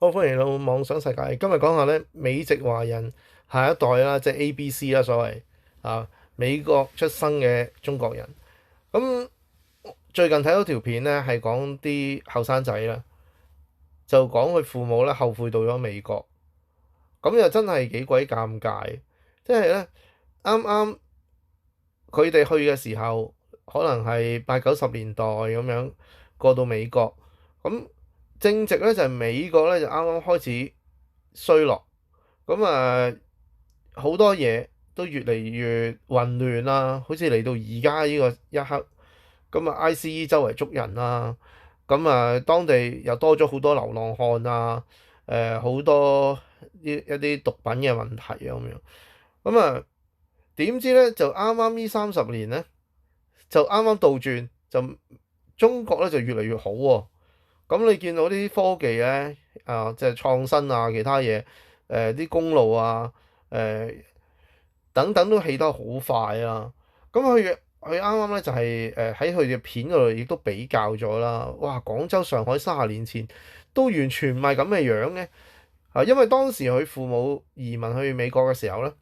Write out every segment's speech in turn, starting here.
好，歡迎嚟到妄想世界。今日講下咧美籍華人下一代啦，即係 ABC 啦，所謂啊美國出生嘅中國人。咁最近睇到條片咧，係講啲後生仔啦，就講佢父母咧後悔到咗美國，咁又真係幾鬼尷尬。即係咧啱啱佢哋去嘅時候，可能係80、90年代咁樣過到美國，咁正值咧就係美國咧就啱啱開始衰落，咁好多嘢都越嚟越混亂啦，好似嚟到而家呢個一刻，咁ICE 周圍捉人啦，咁當地又多咗好多流浪漢啊，好多一啲毒品嘅問題啊咁樣，咁點知咧就啱啱呢30年咧就啱啱倒轉，就中國咧就越嚟越好喎。咁你見到啲科技咧即係創新啊，其他嘢啲公路啊等等都起得好快啊。咁佢啱啱咧就係喺佢嘅片嗰度亦都比較咗啦。哇！廣州、上海30年前都完全唔係咁嘅樣嘅因為當時佢父母移民去美國嘅時候咧，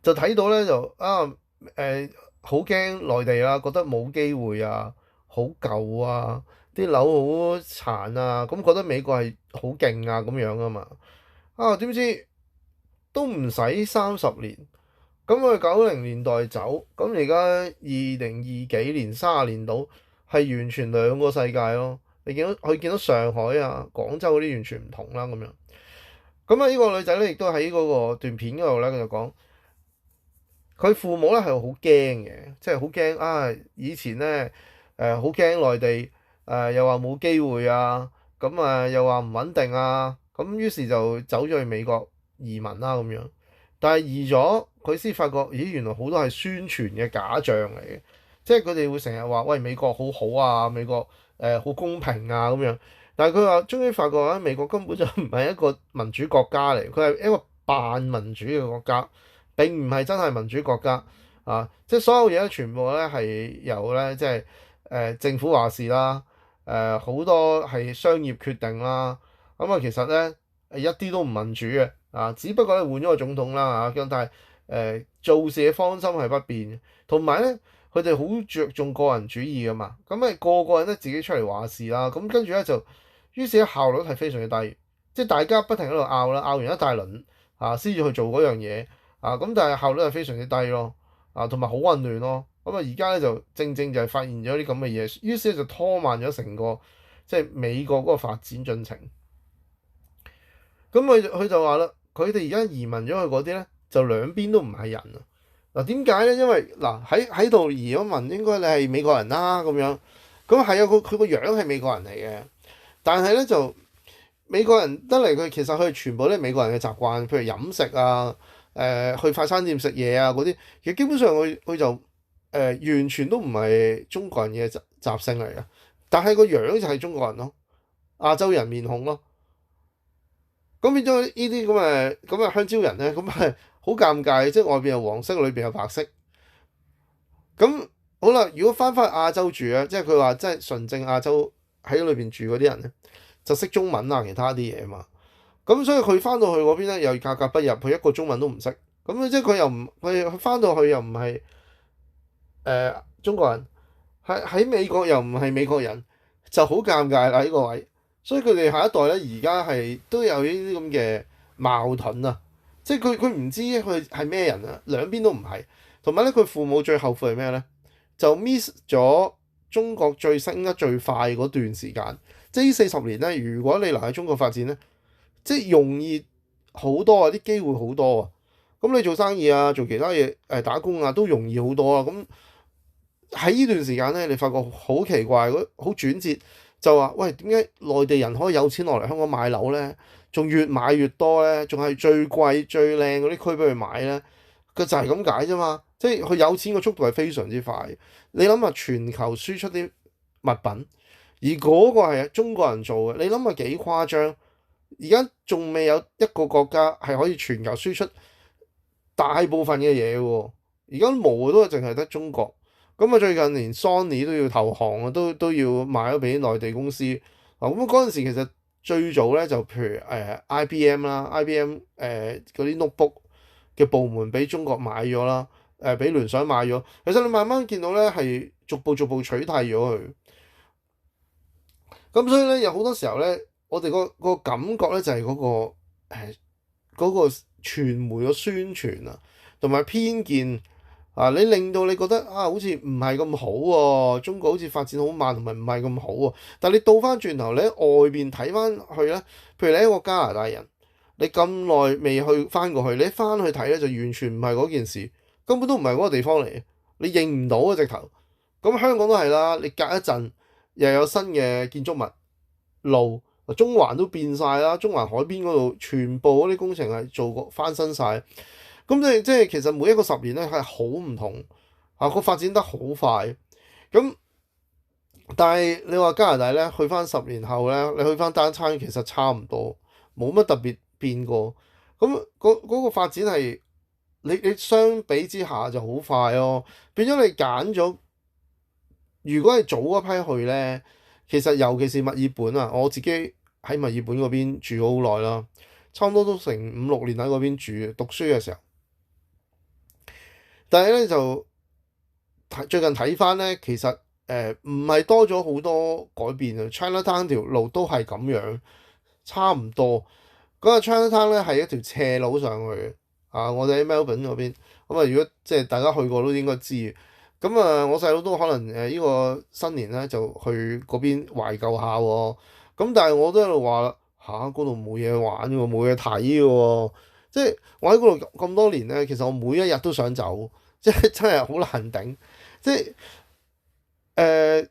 就睇到咧就好驚內地啦，覺得冇機會啊，好舊啊，啲樓好殘啊，咁覺得美國係好勁啊咁樣啊嘛。點知都唔使30年，咁佢90年代走，咁而家2020幾年30年到，係完全兩個世界咯。你見到上海啊、廣州嗰啲完全唔同啦咁樣。咁呢個女仔咧亦都喺嗰個段片嗰度咧，佢就講。佢父母咧係好驚嘅，即係好驚以前咧好驚內地又話冇機會啊，咁又話唔穩定啊，咁於是就走咗去美國移民啦咁樣。但係移咗佢先發覺，咦原來好多係宣傳嘅假象嚟嘅，即係佢哋會成日話喂美國好好啊，美國好公平啊咁樣。但係佢話終於發覺咧，美國根本就唔係一個民主國家嚟，佢係一個扮民主嘅國家。並唔係真係民主國家即係所有嘢咧，全部咧係由咧即係政府話事啦，好多係商業決定啦，咁其實咧一啲都唔民主嘅只不過咧換咗個總統啦咁但係做事嘅方針係不變嘅，同埋咧佢哋好着重個人主義噶嘛，咁個個人都自己出嚟話事啦，咁跟住咧就於是咧效率係非常之低，即係大家不停喺度拗啦，拗完一大輪先至去做嗰樣嘢。咁但係效率係非常之低咯，同埋好混亂咯。咁而家咧就正正就係發現咗啲咁嘅嘢，於是咧就拖慢咗成個即係美國嗰個發展進程。咁佢就話啦，佢哋而家移民咗去嗰啲咧，就兩邊都唔係人啊。點解咧？因為喺度移咗民，應該你係美國人啦咁樣。咁係啊，佢個樣係美國人嚟嘅，但係咧就美國人得嚟，佢其實佢全部都係美國人嘅習慣，譬如飲食啊。去快餐店食嘢啊嗰啲，其實基本上佢就完全都唔係中國人嘅習性嚟嘅，但係個樣就係中國人咯，亞洲人面孔咯。咁變咗呢啲咁嘅香蕉人咧，咁係好尷尬，即係外邊係黃色，裏邊係白色。咁好啦，如果翻亞洲住啊，即係佢話即係純正亞洲喺裏邊住嗰啲人咧，就識中文啊，其他啲嘢啊嘛。咁所以佢翻到去嗰邊咧，又格格不入，佢一個中文都唔識。咁即係佢翻到去又唔係中國人，喺美國又唔係美國人，就好尷尬啦呢個位。所以佢哋下一代咧，而家係都有呢啲咁嘅矛盾啊！即係佢唔知佢係咩人啊，兩邊都唔係。同埋咧，佢父母最後悔係咩咧？就 miss 咗中國最升得最快嗰段時間。即係呢40年咧，如果你留喺中國發展咧，即係容易好多啊，啲機會好多啊。咁你做生意啊，做其他嘢打工啊，都容易好多啊。咁喺呢段時間咧，你發覺好奇怪，好轉折，就話喂，點解內地人可以有錢落嚟香港買樓咧？仲越買越多咧，仲係最貴最靚嗰啲區俾佢買咧？佢就係咁解啫嘛。即係佢有錢嘅速度係非常之快。你諗下全球輸出啲物品，而嗰個係中國人做嘅，你諗下幾誇張？而家仲未有一個國家係可以全球輸出大部分嘅嘢喎，而家冇都係淨係得中國。咁最近連 Sony 都要投降啊，都要賣咗俾內地公司。咁嗰陣時其實最早咧就譬如IBM 啦，IBM 嗰啲 notebook 嘅部門俾中國買咗啦，俾聯想買咗。其實你慢慢見到咧係逐步逐步取替咗佢。咁所以咧有好多時候咧，我哋個感覺咧就係嗰個傳媒嘅宣傳啊，同埋偏見啊，你令到你覺得啊，好似唔係咁好喎，中國好似發展好慢，同埋唔係咁好喎。但係你倒翻轉頭，你喺外邊睇翻去咧，譬如你一個加拿大人，你咁耐未去翻過去，你一翻去睇咧就完全唔係嗰件事，根本都唔係嗰個地方嚟，你認唔到啊直頭。咁香港都係啦，你隔一陣又有新嘅建築物路，中環都變晒啦，中環海邊嗰度全部嗰啲工程係做過翻新晒。咁即係其實每一個10年咧係好唔同啊，個發展得好快。咁但係你話加拿大咧，去翻10年後咧，你去翻單餐其實差唔多，冇乜特別變過。咁嗰個發展係你相比之下就好快咯，變咗你揀咗。如果係早一批去咧，其實尤其是墨爾本啊，我自己喺墨爾本嗰邊住咗好耐啦，差唔多都成5、6年喺嗰邊住，讀書嘅時候。但係咧就最近睇翻咧，其實唔係多咗好多改變啊。Chinatown 條路都係咁樣，差唔多。嗰個 Chinatown 咧係一條斜路上去嘅啊。我哋喺 Melbourne 嗰邊咁啊，如果即係大家去過都應該知。咁啊，我細佬都可能呢個新年咧就去嗰邊懷舊下喎。咁但係我都喺度話啦，嗰度冇嘢玩喎，冇嘢睇嘅喎。即係我喺嗰度咁多年咧，其實我每一日都想走，即係真係好難頂。即係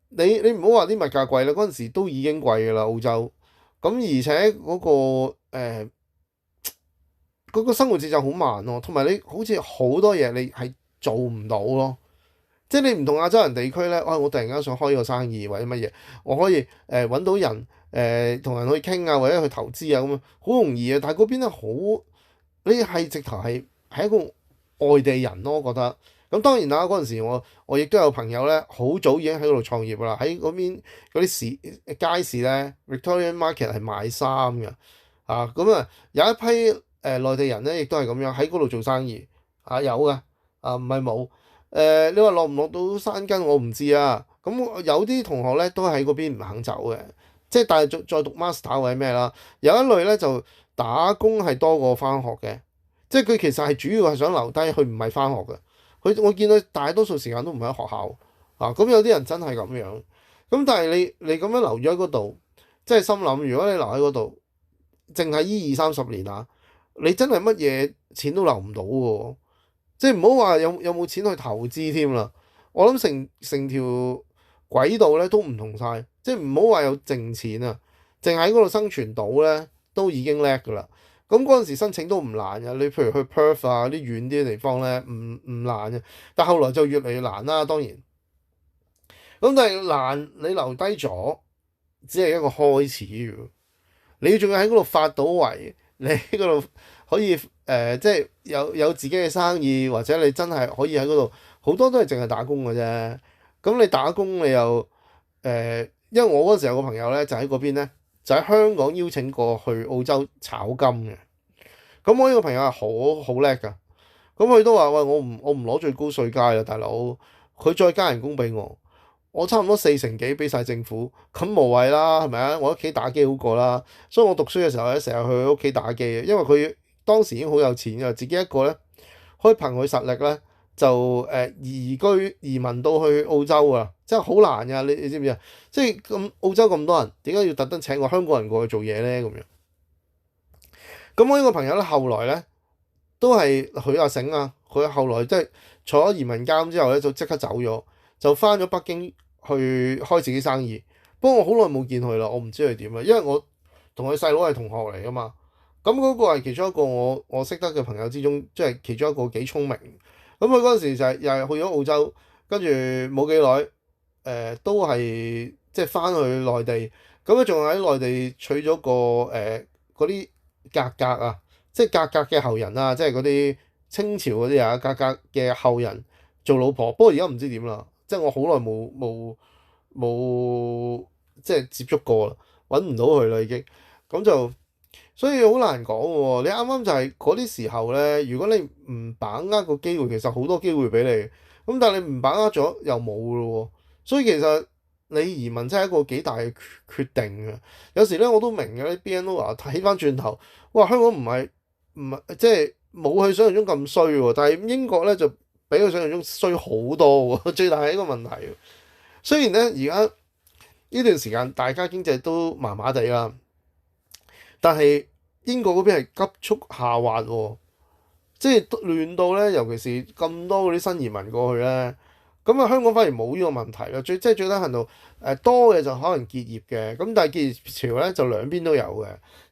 你唔好話啲物價貴啦，嗰陣時都已經貴㗎啦澳洲。咁而且嗰個生活節奏好慢咯，同埋你好似好多嘢你係做唔到咯。即係你唔同亞洲人地區咧，我突然間想開個生意或者乜嘢，我可以揾到人同人去傾啊，或者去投資啊咁樣，好容易啊。但係嗰邊咧好，你係直頭係一個外地人咯，我覺得。咁當然啦，嗰陣時我亦都有朋友咧，好早已經喺嗰度創業啦，喺嗰邊嗰啲街市咧，Victorian Market 係賣衫嘅啊。咁啊有一批內地人咧，亦都係咁樣喺嗰度做生意啊，有嘅啊，唔係冇。你話落唔落到山根，我唔知啊。咁有啲同學咧都喺嗰邊唔肯走嘅，即係但係再讀 master 或者咩啦。有一類咧就打工係多過翻學嘅，即係佢其實係主要係想留低，佢唔係翻學嘅。我見到大多數時間都唔喺學校啊。咁有啲人真係咁樣。咁但係你咁樣留咗喺嗰度，即係心諗，如果你留喺嗰度，淨係依20、30年啊，你真係乜嘢錢都留唔到喎。即係唔好話有冇錢去投資添啦，我諗成條軌道咧都唔同晒。即係唔好話有剩錢啊，淨喺嗰度生存到咧都已經叻㗎啦。咁嗰陣時申請都唔難嘅，你譬如去 Perth 啊啲遠啲嘅地方咧，唔難嘅，但後來就越嚟越難啦，當然。咁但係難你留低咗，只係一個開始喎。你仲要喺嗰度發到圍，你喺嗰度可以即係有自己嘅生意，或者你真係可以喺嗰度好多都係淨係打工嘅啫。咁你打工你又因為我嗰時有個朋友咧，就喺嗰邊咧，就喺香港邀請過去澳洲炒金嘅。咁我呢個朋友係好叻㗎，咁佢都話：喂，我唔攞最高稅階啦，大佬，佢再加人工俾我差唔多40%幾俾晒政府，咁無謂啦，係咪啊？我屋企打機好過啦，所以我讀書嘅時候咧，成日去佢屋企打機嘅，因為佢當時已經好有錢㗎，自己一個咧可以憑佢實力咧就移民到去澳洲啊，真係好難㗎，你知唔知啊？即係咁澳洲咁多人，點解要特登請個香港人過去做嘢咧？咁樣，咁我呢個朋友咧，後來咧都係佢阿醒啊，佢後來即係坐咗移民監之後咧，就即刻走咗。就翻咗北京去開自己生意，不過我好耐冇見佢啦，我唔知佢點啦，因為我同佢細佬係同學嚟噶嘛。咁嗰個係其中一個我識得嘅朋友之中，即係其中一個幾聰明。咁佢嗰陣時就係又係去咗澳洲，跟住冇幾耐，都係即係翻去內地，咁咧仲喺內地娶咗個嗰啲格格啊，即係格格嘅後人啊，即係嗰啲清朝嗰啲啊格格嘅後人做老婆。不過而家唔知點啦。即係我好耐冇即係接觸過啦。揾唔到佢啦已經。咁就所以好難講喎。你啱啱就係嗰啲時候咧，如果你唔把握個機會，其實好多機會俾你。咁但係你唔把握咗又冇咯喎。所以其實你移民真係一個幾大嘅決定嘅。有時咧我都明嘅啲 BNO 話睇翻轉頭，哇香港唔係即係冇佢想象中咁衰喎，但係英國咧就比佢想象中衰好多喎。最大係一個問題。雖然咧而家呢段時間大家經濟都麻麻地啦，但係英國嗰邊係急速下滑喎，即係亂到咧，尤其是咁多嗰啲新移民過去咧，咁啊香港反而冇呢個問題啦。即係最低限度多嘅就可能結業嘅，咁但係結業潮咧就兩邊都有嘅，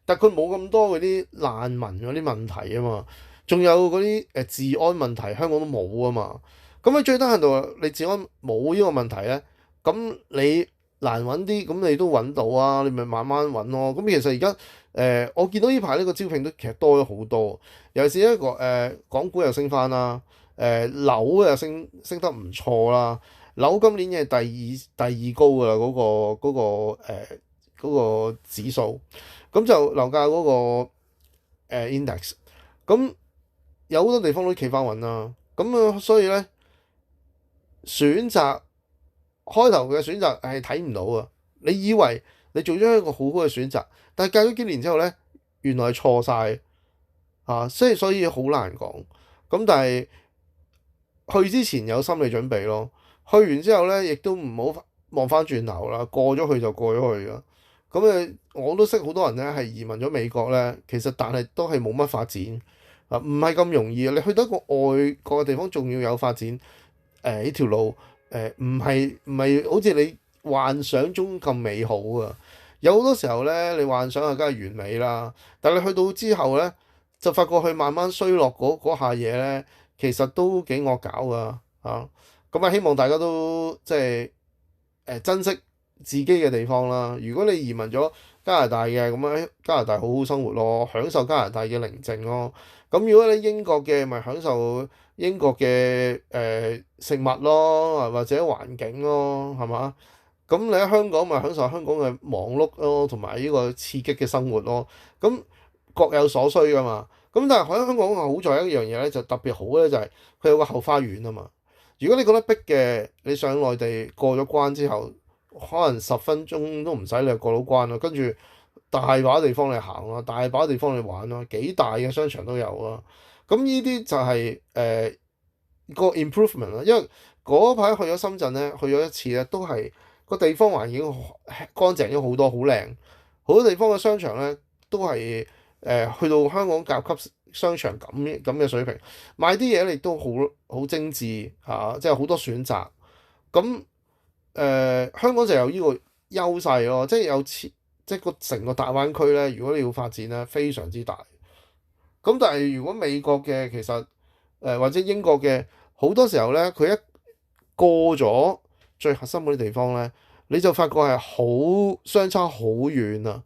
但係佢冇咁多嗰啲難民嗰啲問題啊嘛，仲有嗰啲治安問題香港都冇啊嘛。咁喺最低限度你治安冇呢個問題咧，咁你難揾啲，咁你都揾到啊，你咪慢慢揾咯。咁其實而家我見到呢排呢個招聘都其實多咗好多，尤其是一個港股又升翻啦，樓又升得唔錯啦，樓今年嘅第二高噶啦，嗰個指數，咁就樓價嗰個index，咁有好多地方都企翻穩啦，咁所以咧選擇開頭嘅選擇係睇唔到啊，你以為你做咗一個好好嘅選擇，但係隔咗幾年之後咧，原來係錯晒啊，所以好難講。咁但係去之前有心理準備咯，去完之後咧，亦都唔好望翻轉頭啦，過咗去就過咗去啦。咁我都識好多人咧係移民咗美國咧，其實但係都係冇乜發展啊，唔係咁容易啊。你去到一個外國嘅地方，仲要有發展，呢條路唔係好似你幻想中咁美好啊。有好多時候咧，你幻想啊，梗係完美啦，但係你去到之後咧，就發覺佢慢慢衰落嗰下嘢咧，其實都幾惡搞噶嚇。咁啊，希望大家都即係珍惜自己嘅地方啦。如果你移民咗加拿大嘅，咁喺加拿大好好生活咯，享受加拿大嘅寧靜咯。咁如果你英國嘅，咪享受英國嘅食物咯，或者環境咯，係嘛？咁你喺香港咪享受香港嘅忙碌咯，同埋呢個刺激嘅生活咯。咁各有所需噶嘛。咁但係喺香港好在一樣嘢咧，就特別好咧，就係佢有個後花園啊嘛。如果你覺得逼嘅，你上內地過咗關之後，可能10分鐘都唔使你就過到關啦。跟住大把地方你行啦，大把地方你玩啦，幾大嘅商場都有啦。咁呢啲就係個 improvement 啦。因為嗰排去咗深圳咧，去咗一次咧，都係個地方環境乾淨咗好多，好靚。好多地方嘅商場咧都係去到香港甲級商場咁嘅水平，買啲嘢亦都好精緻嚇，即係好多選擇。咁香港就有呢個優勢咯，即係即係成個大灣區咧，如果你要發展咧，非常之大。咁但係如果美國嘅其實或者英國嘅好多時候咧，佢一過咗最核心嗰啲地方咧，你就發覺係好相差好遠啊！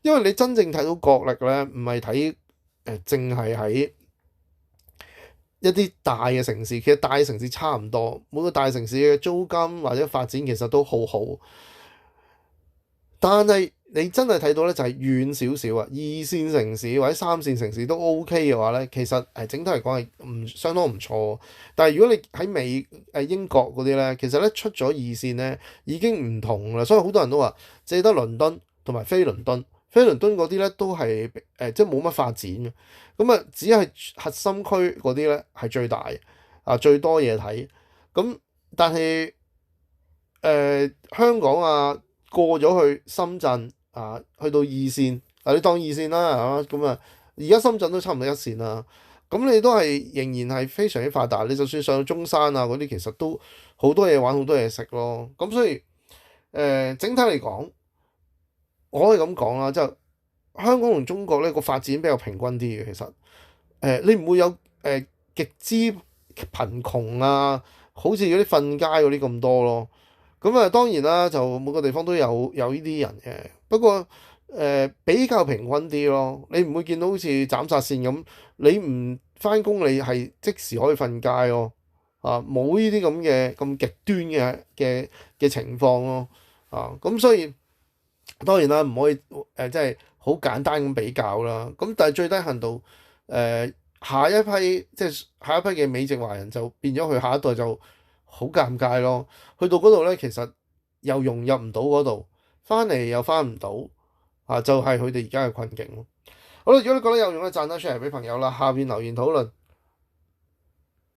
因為你真正睇到國力咧，唔係睇淨係喺一啲大嘅城市，其實大嘅城市差唔多，每個大城市嘅租金或者發展其實都好好。但係你真係睇到咧，就係遠少少啊，二線城市或者三線城市都 OK 嘅話咧，其實整體嚟講係相當唔錯。但係如果你喺英國嗰啲咧，其實咧出咗二線咧已經唔同啦，所以好多人都話淨係得倫敦同埋非倫敦。非倫敦嗰啲咧都係即係冇乜發展嘅，咁啊只係核心區嗰啲咧係最大啊，最多嘢睇。咁但係香港啊過咗去深圳啊，去到二線啊，你當二線啦，係嘛？咁啊而家深圳都差唔多一線啦，咁你都係仍然係非常之發達。你就算上到中山啊嗰啲，其實都好多嘢玩，好多嘢食咯。咁所以整體嚟講，我可以咁講啦，即係香港同中國咧個發展比較平均啲嘅，其實你唔會有極之貧窮啊，好似嗰啲瞓街嗰啲咁多咯。咁啊當然啦，就每個地方都有呢啲人嘅，不過比較平均啲咯。你唔會見到好似斬殺線咁，你唔翻工你係即時可以瞓街咯，啊冇呢啲咁嘅咁極端嘅情況咯，啊咁所以。當然啦，唔可以即係好簡單咁比較啦。咁但係最低限度誒、下一批即係下一批嘅美籍華人就變咗佢下一代就好尷尬咯。去到嗰度咧，其實又融入唔到嗰度，翻嚟又翻唔到啊，就係佢哋而家嘅困境咯。好啦，如果你覺得有用咧，讚得 share 俾朋友啦，下邊留言討論。